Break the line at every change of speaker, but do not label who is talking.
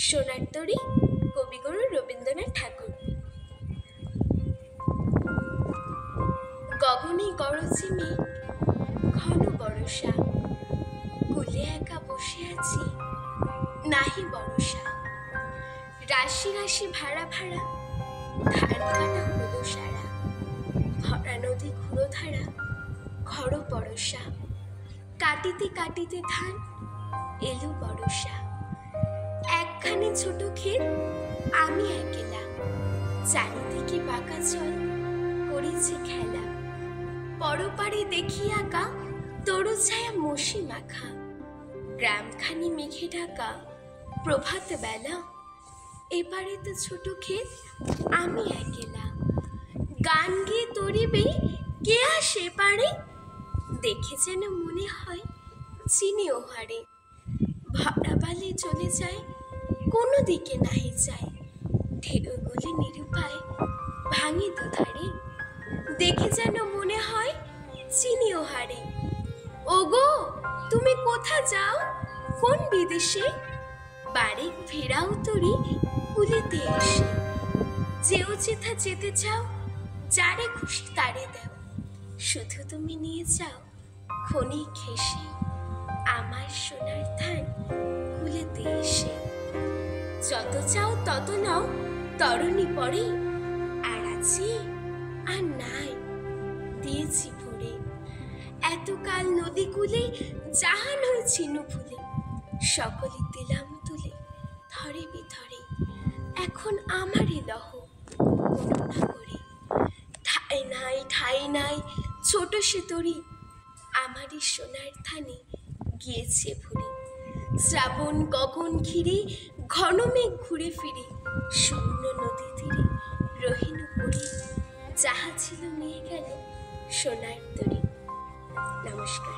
সোনার তরী, কবিগুরু রবীন্দ্রনাথ ঠাকুর। গগনে গরজে মেঘ, ঘন বরষা, কুলে একা বসে আছি, নাহি বরষা। রাশি রাশি ভাড়া ভাড়া, ধান কাটা হলো সারা, ভরা নদী ঘুরোধারা, ঘর বরষা। কাটিতে কাটিতে ধান, এলো বরষা। একখানি ছোট ক্ষেত, আমি একলা, চারিদিকে বাঁকা জল, করেছে খেলা। পরপারে দেখি আঁকা, তরু ছায়া মসি মাখা, গ্রামখানি মেঘে ঢাকা, প্রভাত বেলা। এপারে তো ছোট ক্ষেত, আমি একলা, গান গিয়ে তরিবে কে আসে পারে, দেখে যেন মনে হয় চিনি ওহারে। ভরা বালি চলে যায়, কোনো দিকে নাহি যায়, ঢেউগুলি নিরুপায় ভাঙে দুধারে, দেখে যেন মনে হয় চিনি ওহারে। ওগো, তুমি কোথা যাও, কোন বিদেশে? বাড়ি ফেরাও তরি কুলিতে এসে। যেও যেথা যেতে চাও, যারে খুশি তারে দাও, শুধু তুমি নিয়ে যাও ক্ষণিক হেসে, আমার সোনার ধান কুলেতে এসে। যত চাও তত নাও, তরণী পরে, আর আছে আর নাই, দিয়েছি ভরে। এতকাল নদী কূলে জাহান হয়েছি ভুলে, সকলে দিলাম তুলে ধরে বিধরে। এখন আমারই লহ করুণা করে, ঠাই নাই ঠাই নাই ছোট সে তরি, আমারই সোনার ধানে গিয়েছে ভরে। শ্রাবণ গগন ঘিরে ঘন মেঘ ঘুরে ফিরে, শূন্য নদী তীরে রহিল পড়ি, যাহা ছিল নিয়ে গেল সোনার তরি। নমস্কার।